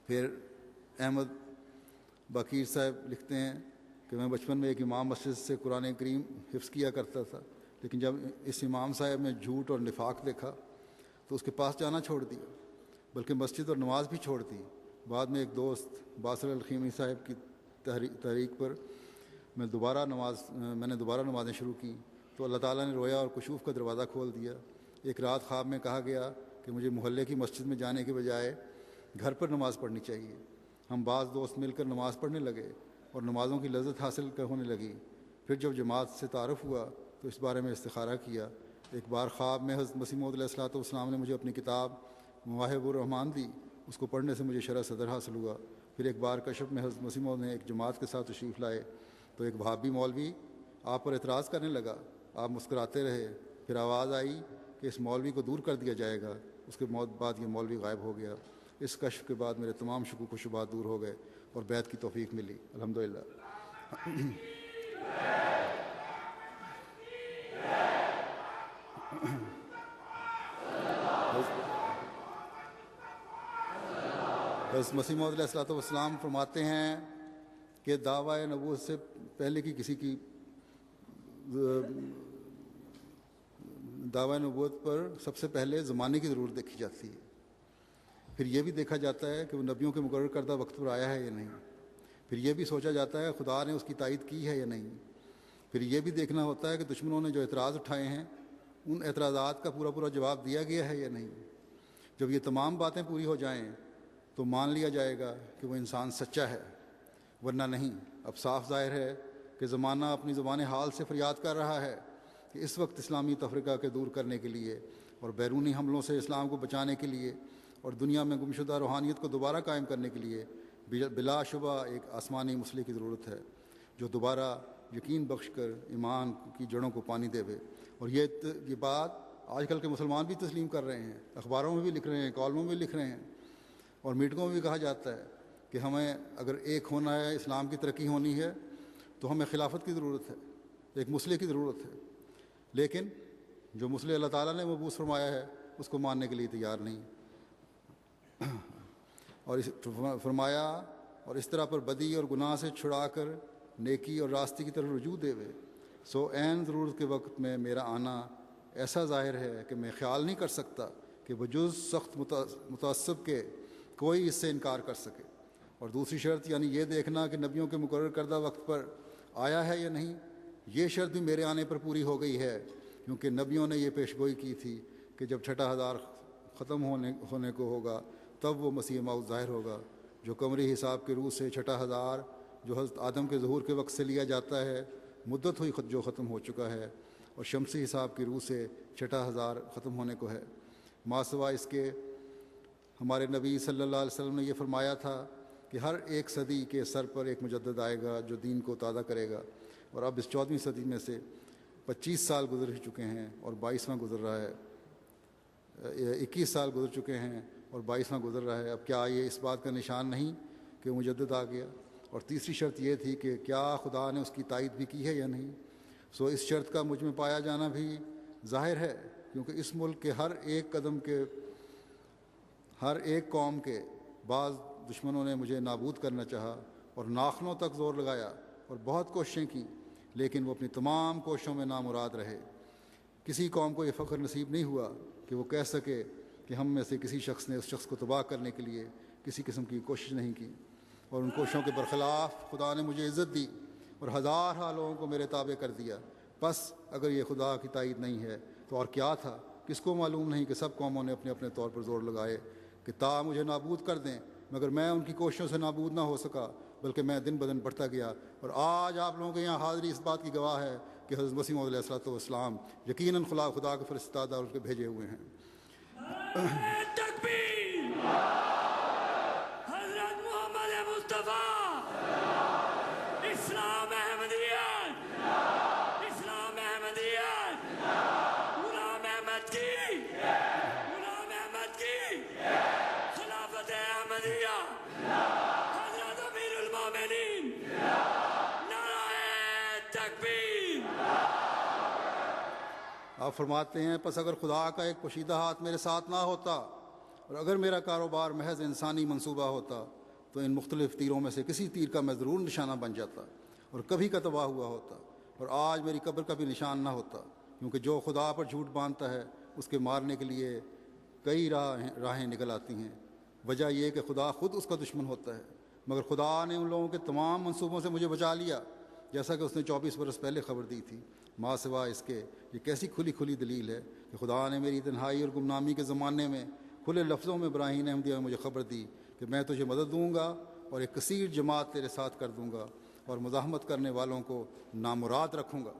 پھر احمد باقیر صاحب لکھتے ہیں کہ میں بچپن میں ایک امام مسجد سے قرآن کریم حفظ کیا کرتا تھا، لیکن جب اس امام صاحب نے جھوٹ اور نفاق دیکھا تو اس کے پاس جانا چھوڑ دیا، بلکہ مسجد اور نماز بھی چھوڑ دی۔ بعد میں ایک دوست باسل الخیمی صاحب کی تحریک پر میں نے دوبارہ نمازیں شروع کی تو اللہ تعالیٰ نے رویا اور کشوف کا دروازہ کھول دیا۔ ایک رات خواب میں کہا گیا کہ مجھے محلے کی مسجد میں جانے کے بجائے گھر پر نماز پڑھنی چاہیے۔ ہم بعض دوست مل کر نماز پڑھنے لگے اور نمازوں کی لذت حاصل ہونے لگی۔ پھر جب جماعت سے تعارف ہوا تو اس بارے میں استخارہ کیا۔ ایک بار خواب میں حضرت مسیح موعود علیہ السلام نے مجھے اپنی کتاب مواہب الرحمان دی، اس کو پڑھنے سے مجھے شرح صدر حاصل ہوا۔ پھر ایک بار کشف میں حضرت مسیح موعود نے ایک جماعت کے ساتھ تشریف لائے تو ایک بھابی مولوی آپ پر اعتراض کرنے لگا۔ آپ مسکراتے رہے، پھر آواز آئی کہ اس مولوی کو دور کر دیا جائے گا۔ اس کے بعد یہ مولوی غائب ہو گیا۔ اس کشف کے بعد میرے تمام شکوک و شبہات دور ہو گئے اور بیعت کی توفیق ملی، الحمدللہ۔ حضرت مسیح موعود علیہ السلام فرماتے ہیں کہ دعویٰ نبوت سے پہلے کی کسی کی دعویٰ نبوت پر سب سے پہلے زمانے کی ضرورت دیکھی جاتی ہے، پھر یہ بھی دیکھا جاتا ہے کہ وہ نبیوں کے مقرر کردہ وقت پر آیا ہے یا نہیں، پھر یہ بھی سوچا جاتا ہے خدا نے اس کی تائید کی ہے یا نہیں، پھر یہ بھی دیکھنا ہوتا ہے کہ دشمنوں نے جو اعتراض اٹھائے ہیں ان اعتراضات کا پورا جواب دیا گیا ہے یا نہیں۔ جب یہ تمام باتیں پوری ہو جائیں تو مان لیا جائے گا کہ وہ انسان سچا ہے، ورنہ نہیں۔ اب صاف ظاہر ہے کہ زمانہ اپنی زبان حال سے فریاد کر رہا ہے کہ اس وقت اسلامی تفرقہ کے دور کرنے کے لیے اور بیرونی حملوں سے اسلام کو بچانے کے لیے اور دنیا میں گمشدہ روحانیت کو دوبارہ قائم کرنے کے لیے بلا شبہ ایک آسمانی مسلح کی ضرورت ہے جو دوبارہ یقین بخش کر ایمان کی جڑوں کو پانی دے۔ اور یہ بات آج کل کے مسلمان بھی تسلیم کر رہے ہیں، اخباروں میں بھی لکھ رہے ہیں، کالموں میں بھی لکھ رہے ہیں اور میٹنگوں میں بھی کہا جاتا ہے کہ ہمیں اگر ایک ہونا ہے، اسلام کی ترقی ہونی ہے تو ہمیں خلافت کی ضرورت ہے، ایک مسلح کی ضرورت ہے۔ لیکن جو مسلح اللہ تعالیٰ نے مبعوث فرمایا ہے اس کو ماننے کے لیے تیار نہیں، اور فرمایا اور اس طرح پر بدی اور گناہ سے چھڑا کر نیکی اور راستے کی طرف رجوع دے۔ سو عین ضرورت کے وقت میں میرا آنا ایسا ظاہر ہے کہ میں خیال نہیں کر سکتا کہ بجز سخت متعصب کے کوئی اس سے انکار کر سکے۔ اور دوسری شرط یعنی یہ دیکھنا کہ نبیوں کے مقرر کردہ وقت پر آیا ہے یا نہیں، یہ شرط بھی میرے آنے پر پوری ہو گئی ہے، کیونکہ نبیوں نے یہ پیشگوئی کی تھی کہ جب چھٹا ہزار ختم ہونے کو ہوگا تب وہ مسیح موعود ظاہر ہوگا، جو قمری حساب کے روح سے چھٹا ہزار جو حضرت آدم کے ظہور کے وقت سے لیا جاتا ہے مدت ہوئی جو ختم ہو چکا ہے، اور شمسی حساب کی روح سے چھٹا ہزار ختم ہونے کو ہے۔ ما سوا اس کے ہمارے نبی صلی اللہ علیہ وسلم نے یہ فرمایا تھا کہ ہر ایک صدی کے سر پر ایک مجدد آئے گا جو دین کو تازہ کرے گا، اور اب اس 14ویں صدی میں سے 25 سال گزر چکے ہیں اور 22واں گزر رہا ہے، 21 سال گزر چکے ہیں اور 22واں گزر رہا ہے۔ اب کیا یہ اس بات کا نشان نہیں کہ مجدد آ گیا؟ اور تیسری شرط یہ تھی کہ کیا خدا نے اس کی تائید بھی کی ہے یا نہیں؟ سو اس شرط کا مجھ میں پایا جانا بھی ظاہر ہے، کیونکہ اس ملک کے ہر ایک قدم کے ہر ایک قوم کے بعض دشمنوں نے مجھے نابود کرنا چاہا اور ناخنوں تک زور لگایا اور بہت کوششیں کیں، لیکن وہ اپنی تمام کوششوں میں نامراد رہے۔ کسی قوم کو یہ فخر نصیب نہیں ہوا کہ وہ کہہ سکے کہ ہم میں سے کسی شخص نے اس شخص کو تباہ کرنے کے لیے کسی قسم کی کوشش نہیں کی، اور ان کوششوں کے برخلاف خدا نے مجھے عزت دی اور ہزارہ لوگوں کو میرے تابع کر دیا۔ بس اگر یہ خدا کی تائید نہیں ہے تو اور کیا تھا؟ کس کو معلوم نہیں کہ سب قوموں نے اپنے اپنے طور پر زور لگائے کہ تا مجھے نابود کر دیں، مگر میں ان کی کوششوں سے نابود نہ ہو سکا، بلکہ میں دن بدن بڑھتا گیا۔ اور آج آپ لوگوں کے یہاں حاضری اس بات کی گواہ ہے کہ حضرت مسیح موعود علیہ السلام یقیناً خدا کے فرستادہ اور اس کے بھیجے ہوئے ہیں۔ حضرت محمد مصطفیٰ، اسلام احمدیت، اسلام احمدیت، غلام احمد کی، غلام احمد کی خلافت احمدیہ، حضرت امیر المومنین، نعرہ تکبیر۔ آپ فرماتے ہیں پس اگر خدا کا ایک پوشیدہ ہاتھ میرے ساتھ نہ ہوتا اور اگر میرا کاروبار محض انسانی منصوبہ ہوتا تو ان مختلف تیروں میں سے کسی تیر کا میں ضرور نشانہ بن جاتا اور کبھی کا تباہ ہوا ہوتا، اور آج میری قبر کا بھی نشان نہ ہوتا، کیونکہ جو خدا پر جھوٹ باندھتا ہے اس کے مارنے کے لیے کئی راہیں نکل آتی ہیں۔ وجہ یہ کہ خدا خود اس کا دشمن ہوتا ہے، مگر خدا نے ان لوگوں کے تمام منصوبوں سے مجھے بچا لیا، جیسا کہ اس نے 24 برس پہلے خبر دی تھی۔ ماں سوا اس کے یہ کیسی کھلی دلیل ہے کہ خدا نے میری تنہائی اور گمنامی کے زمانے میں کھلے لفظوں میں براہین احمدیہ میں مجھے خبر دی کہ میں تجھے مدد دوں گا اور ایک کثیر جماعت تیرے ساتھ کر دوں گا اور مزاحمت کرنے والوں کو نامراد رکھوں گا۔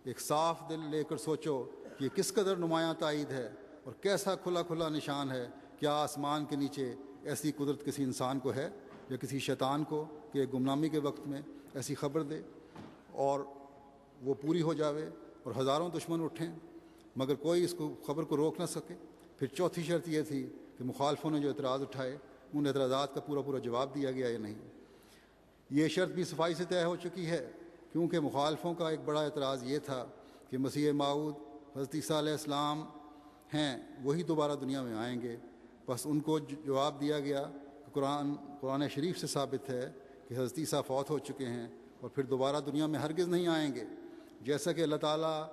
ایک صاف دل لے کر سوچو کہ یہ کس قدر نمایاں تائید ہے اور کیسا کھلا نشان ہے۔ کیا آسمان کے نیچے ایسی قدرت کسی انسان کو ہے یا کسی شیطان کو کہ ایک گمنامی کے وقت میں ایسی خبر دے اور وہ پوری ہو جاوے اور ہزاروں دشمن اٹھیں مگر کوئی اس کو خبر کو روک نہ سکے؟ پھر چوتھی شرط یہ تھی کہ مخالفوں نے جو اعتراض اٹھائے ان اعتراضات کا پورا جواب دیا گیا یا نہیں۔ یہ شرط بھی صفائی سے طے ہو چکی ہے، کیونکہ مخالفوں کا ایک بڑا اعتراض یہ تھا کہ مسیح موعود حضرت عیسیٰ علیہ السلام ہیں، وہی دوبارہ دنیا میں آئیں گے۔ بس ان کو جواب دیا گیا کہ قرآن شریف سے ثابت ہے کہ حضرت عیسیٰ فوت ہو چکے ہیں اور پھر دوبارہ دنیا میں ہرگز نہیں آئیں گے، جیسا کہ اللہ تعالیٰ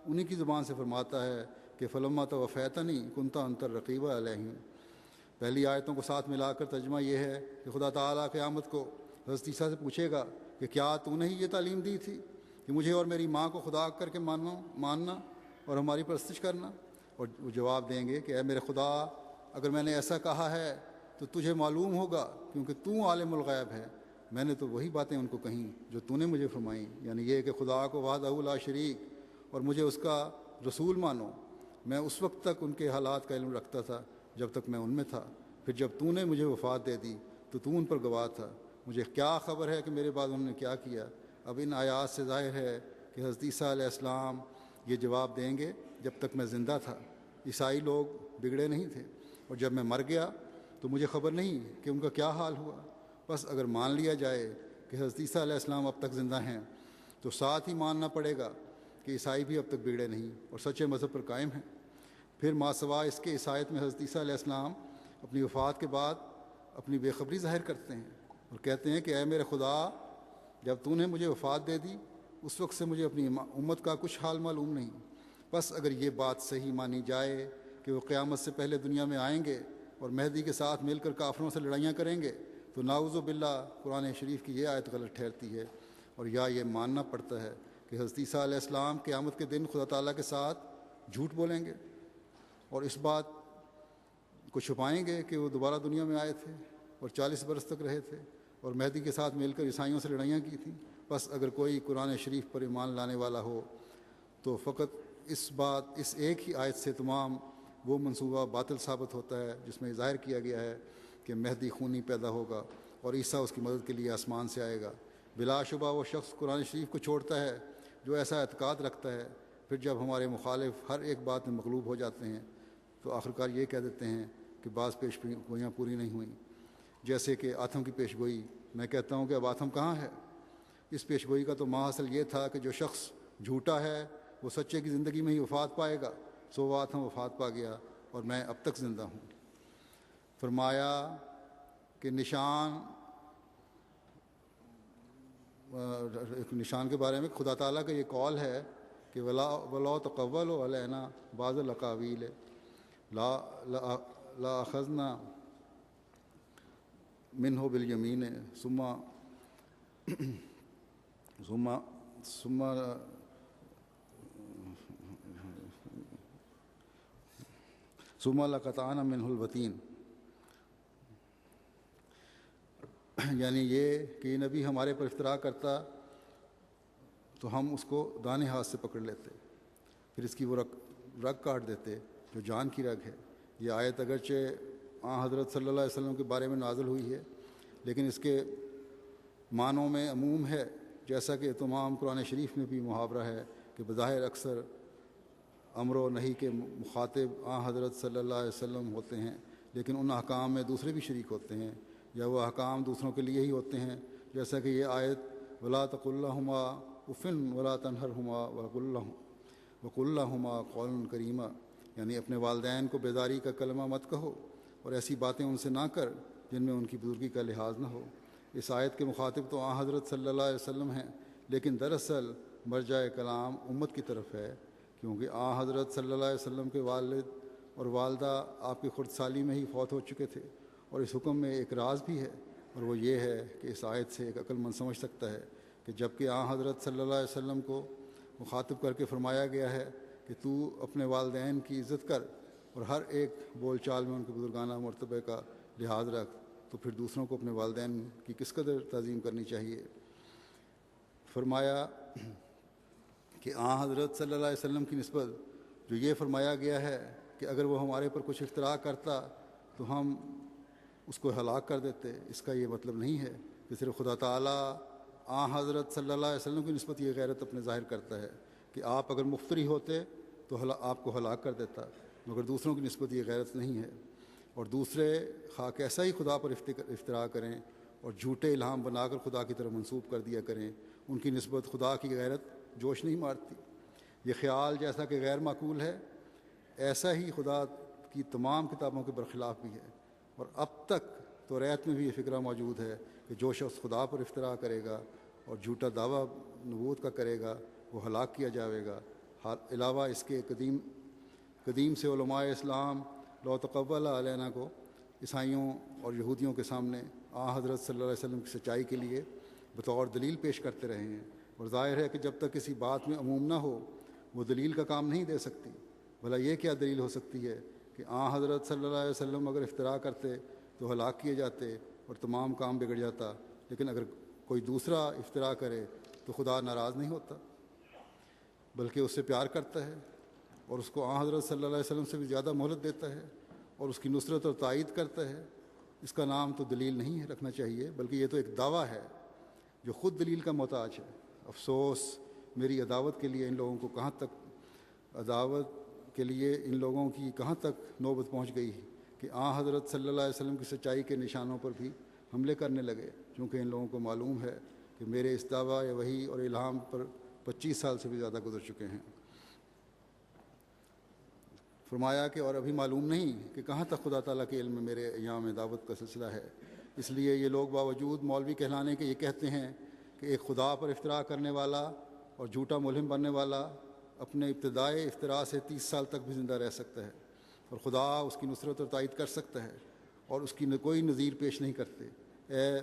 انہی کی زبان سے فرماتا ہے کہ فلما توفیتنی کنت انت الرقیب علیہم۔ پہلی آیتوں کو ساتھ ملا کر ترجمہ یہ ہے کہ خدا تعالیٰ قیامت کو حضرت عیسیٰ سے پوچھے گا کہ کیا تو نے ہی یہ تعلیم دی تھی کہ مجھے اور میری ماں کو خدا کر کے ماننا اور ہماری پرستش کرنا؟ اور وہ جواب دیں گے کہ اے میرے خدا، اگر میں نے ایسا کہا ہے تو تجھے معلوم ہوگا، کیونکہ تو عالم الغیب ہے۔ میں نے تو وہی باتیں ان کو کہیں جو تو نے مجھے فرمائیں، یعنی یہ کہ خدا کو وحدہ لا شریک اور مجھے اس کا رسول مانو۔ میں اس وقت تک ان کے حالات کا علم رکھتا تھا جب تک میں ان میں تھا، پھر جب تو نے مجھے وفات دے دی تو تو ان پر گواہ تھا۔ مجھے کیا خبر ہے کہ میرے بعد انہوں نے کیا کیا؟ اب ان آیات سے ظاہر ہے کہ حضرت عیسیٰ علیہ السلام یہ جواب دیں گے جب تک میں زندہ تھا۔ عیسائی لوگ بگڑے نہیں تھے، اور جب میں مر گیا تو مجھے خبر نہیں کہ ان کا کیا حال ہوا۔ بس اگر مان لیا جائے کہ حضرت عیسیٰ علیہ السلام اب تک زندہ ہیں تو ساتھ ہی ماننا پڑے گا کہ عیسائی بھی اب تک بگڑے نہیں اور سچے مذہب پر قائم ہیں۔ پھر ما سوا اس کے عیسائیت میں حضرت عیسیٰ علیہ السلام اپنی وفات کے بعد اپنی بے خبری ظاہر کرتے ہیں اور کہتے ہیں کہ اے میرے خدا، جب تو نے مجھے وفات دے دی اس وقت سے مجھے اپنی امت کا کچھ حال معلوم نہیں۔ بس اگر یہ بات صحیح مانی جائے کہ وہ قیامت سے پہلے دنیا میں آئیں گے اور مہدی کے ساتھ مل کر کافروں سے لڑائیاں کریں گے تو نعوذ باللہ قرآن شریف کی یہ آیت غلط ٹھہرتی ہے، اور یا یہ ماننا پڑتا ہے کہ حضرت عیسیٰ علیہ السلام قیامت کے دن خدا تعالیٰ کے ساتھ جھوٹ بولیں گے اور اس بات کو چھپائیں گے کہ وہ دوبارہ دنیا میں آئے تھے اور 40 برس تک رہے تھے اور مہدی کے ساتھ مل کر عیسائیوں سے لڑائیاں کی تھیں۔ بس اگر کوئی قرآن شریف پر ایمان لانے والا ہو تو فقط اس ایک ہی آیت سے تمام وہ منصوبہ باطل ثابت ہوتا ہے جس میں ظاہر کیا گیا ہے کہ مہدی خونی پیدا ہوگا اور عیسیٰ اس کی مدد کے لیے آسمان سے آئے گا۔ بلا شبہ وہ شخص قرآن شریف کو چھوڑتا ہے جو ایسا اعتقاد رکھتا ہے، پھر جب ہمارے مخالف ہر ایک بات میں مغلوب ہو جاتے ہیں تو آخرکار یہ کہہ دیتے ہیں کہ بعض پیش گوئیاں پوری نہیں ہوئیں، جیسے کہ آتھم کی پیش گوئی۔ میں کہتا ہوں کہ اب آتھم کہاں ہے؟ اس پیش گوئی کا تو ماحصل یہ تھا کہ جو شخص جھوٹا ہے وہ سچے کی زندگی میں ہی وفات پائے گا، سو وہ آتھم وفات پا گیا اور میں اب تک زندہ ہوں۔ فرمایا کہ نشان کے بارے میں خدا تعالیٰ کا یہ قول ہے کہ وَلَا تَقَوَّلُوا عَلَيْنَا بَعْضَ الْأَقَاوِيلِ لَا أَخَذْنَا مِنْهُ بِالْيَمِينِ ثُمَّ لَقَطَعْنَا مِنْهُ الْوَتِينَ۔ یعنی یہ کہ یہ نبی ہمارے پر افطرا کرتا تو ہم اس کو دانے ہاتھ سے پکڑ لیتے، پھر اس کی وہ رگ کاٹ دیتے جو جان کی رگ ہے۔ یہ آیت اگرچہ حضرت صلی اللہ علیہ وسلم کے بارے میں نازل ہوئی ہے لیکن اس کے معنوں میں عموم ہے، جیسا کہ تمام قرآن شریف میں بھی محاورہ ہے کہ بظاہر اکثر امر و نہی کے مخاطب حضرت صلی اللہ علیہ وسلم ہوتے ہیں، لیکن ان احکام میں دوسرے بھی شریک ہوتے ہیں یا وہ احکام دوسروں کے لیے ہی ہوتے ہیں، جیسا کہ یہ آیت وَلَا تَقُل لَّهُمَا أُفٍّ وَلَا تَنْهَرْهُمَا وَقُل لَّهُمَا قَوْلًا كَرِيمًا، یعنی اپنے والدین کو بیداری کا کلمہ مت کہو اور ایسی باتیں ان سے نہ کر جن میں ان کی بزرگی کا لحاظ نہ ہو۔ اس آیت کے مخاطب تو آن حضرت صلی اللہ علیہ وسلم ہیں، لیکن دراصل مرجع کلام امت کی طرف ہے، کیونکہ آن حضرت صلی اللہ علیہ وسلم کے والد اور والدہ آپ کی خرد سالی میں ہی فوت ہو چکے تھے۔ اور اس حکم میں ایک راز بھی ہے، اور وہ یہ ہے کہ اس آیت سے ایک عقل مند سمجھ سکتا ہے کہ جب کہ آن حضرت صلی اللہ علیہ وسلم کو مخاطب کر کے فرمایا گیا ہے کہ تو اپنے والدین کی عزت کر اور ہر ایک بول چال میں ان کے بزرگانہ مرتبہ کا لحاظ رکھ، تو پھر دوسروں کو اپنے والدین کی کس قدر تعظیم کرنی چاہیے۔ فرمایا کہ آن حضرت صلی اللہ علیہ وسلم کی نسبت جو یہ فرمایا گیا ہے کہ اگر وہ ہمارے پر کچھ اختراع کرتا تو ہم اس کو ہلاک کر دیتے، اس کا یہ مطلب نہیں ہے کہ صرف خدا تعالیٰ آن حضرت صلی اللہ علیہ وسلم کی نسبت یہ غیرت اپنے ظاہر کرتا ہے کہ آپ اگر مفتری ہوتے تو آپ کو ہلاک کر دیتا، مگر دوسروں کی نسبت یہ غیرت نہیں ہے۔ اور دوسرے خواہ کیسا ہی خدا پر افتراء کریں اور جھوٹے الہام بنا کر خدا کی طرف منسوب کر دیا کریں، ان کی نسبت خدا کی غیرت جوش نہیں مارتی۔ یہ خیال جیسا کہ غیر معقول ہے، ایسا ہی خدا کی تمام کتابوں کے برخلاف بھی ہے، اور اب تک توریت میں بھی یہ فکرہ موجود ہے کہ جو شخص خدا پر افتراء کرے گا اور جھوٹا دعویٰ نبوت کا کرے گا وہ ہلاک کیا جائے گا۔ علاوہ اس کے قدیم سے علماء اسلام لو تقبل علینا کو عیسائیوں اور یہودیوں کے سامنے آن حضرت صلی اللہ علیہ وسلم کی سچائی کے لیے بطور دلیل پیش کرتے رہے ہیں، اور ظاہر ہے کہ جب تک کسی بات میں عموم نہ ہو وہ دلیل کا کام نہیں دے سکتی۔ بھلا یہ کیا دلیل ہو سکتی ہے کہ آن حضرت صلی اللہ علیہ وسلم اگر افتراء کرتے تو ہلاک کیے جاتے اور تمام کام بگڑ جاتا، لیکن اگر کوئی دوسرا افتراء کرے تو خدا ناراض نہیں ہوتا بلکہ اس سے پیار کرتا ہے اور اس کو آن حضرت صلی اللہ علیہ وسلم سے بھی زیادہ مہلت دیتا ہے اور اس کی نصرت اور تائید کرتا ہے۔ اس کا نام تو دلیل نہیں ہے رکھنا چاہیے، بلکہ یہ تو ایک دعویٰ ہے جو خود دلیل کا محتاج ہے۔ افسوس میری عداوت کے لیے ان لوگوں کو کہاں تک نوبت پہنچ گئی کہ آن حضرت صلی اللہ علیہ وسلم کی سچائی کے نشانوں پر بھی حملے کرنے لگے، چونکہ ان لوگوں کو معلوم ہے کہ میرے اس دعویٰ یا وحی اور الہام پر 25 سال سے بھی زیادہ گزر چکے ہیں۔ فرمایا کہ اور ابھی معلوم نہیں کہ کہاں تک خدا تعالیٰ کے علم میں میرے ایام دعوت کا سلسلہ ہے، اس لیے یہ لوگ باوجود مولوی کہلانے کے یہ کہتے ہیں کہ ایک خدا پر افتراء کرنے والا اور جھوٹا ملہم بننے والا اپنے ابتدائی افتراء سے 30 سال تک بھی زندہ رہ سکتا ہے اور خدا اس کی نصرت اور تائید کر سکتا ہے اور اس کی کوئی نظیر پیش نہیں کرتے۔ اے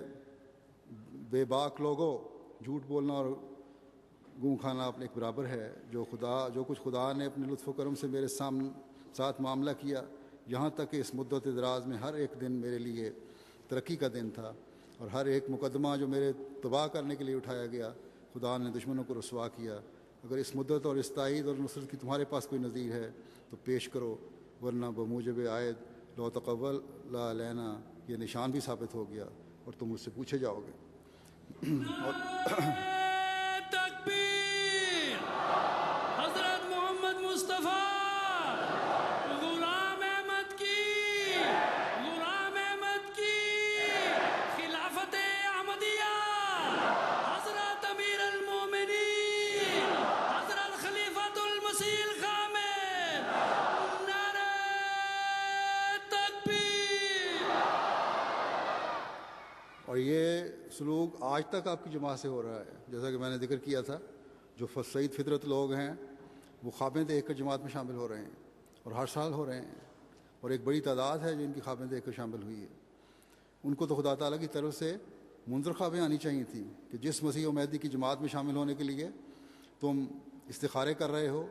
بے باک لوگوں، جھوٹ بولنا اور گوں کھانا اپنے ایک برابر ہے۔ جو کچھ خدا نے اپنے لطف و کرم سے میرے ساتھ معاملہ کیا، یہاں تک کہ اس مدت دراز میں ہر ایک دن میرے لیے ترقی کا دن تھا، اور ہر ایک مقدمہ جو میرے تباہ کرنے کے لیے اٹھایا گیا خدا نے دشمنوں کو رسوا کیا۔ اگر اس مدت اور اس تائید اور نصرت کی تمہارے پاس کوئی نظیر ہے تو پیش کرو، ورنہ بموجب آیت لو تقول لا علینا یہ نشان بھی ثابت ہو گیا اور تم مجھ سے پوچھے جاؤ گے۔ تکبیر! حضرت محمد مصطفیٰ غلام احمد کی خلافت احمدیہ، حضرت امیر المومنین حضرت خلیفۃ المسیح الخامس، نعرہ تکبیر! اور یہ سلوک آج تک آپ کی جماعت سے ہو رہا ہے، جیسا کہ میں نے ذکر کیا تھا۔ جو سعید فطرت لوگ ہیں وہ خوابیں دیکھ کر جماعت میں شامل ہو رہے ہیں اور ہر سال ہو رہے ہیں، اور ایک بڑی تعداد ہے جو ان کی خوابیں دیکھ کر شامل ہوئی ہے۔ ان کو تو خدا تعالیٰ کی طرف سے منظر خوابیں آنی چاہیے تھیں کہ جس مسیح و مہدی کی جماعت میں شامل ہونے کے لیے تم استخارے کر رہے ہو،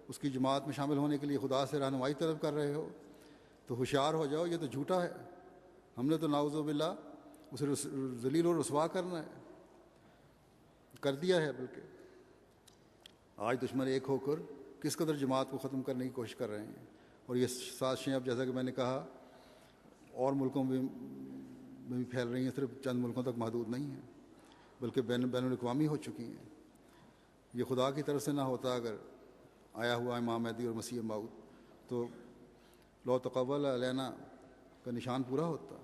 اس کی جماعت میں شامل ہونے کے لیے خدا سے رہنمائی طلب کر رہے ہو، تو ہوشیار ہو جاؤ، یہ تو جھوٹا ہے۔ ہم نے تو نعوذ باللہ اسے ذلیل و رسوا کرنا ہے، کر دیا ہے۔ بلکہ آج دشمن ایک ہو کر کس قدر جماعت کو ختم کرنے کی کوشش کر رہے ہیں، اور یہ سازشیں اب جیسا کہ میں نے کہا اور ملکوں میں بھی پھیل رہی ہیں، صرف چند ملکوں تک محدود نہیں ہیں بلکہ بین الاقوامی ہو چکی ہیں۔ یہ خدا کی طرف سے نہ ہوتا اگر آیا ہوا امام مہدی اور مسیح موعود، تو لو تقول علینا کا نشان پورا ہوتا۔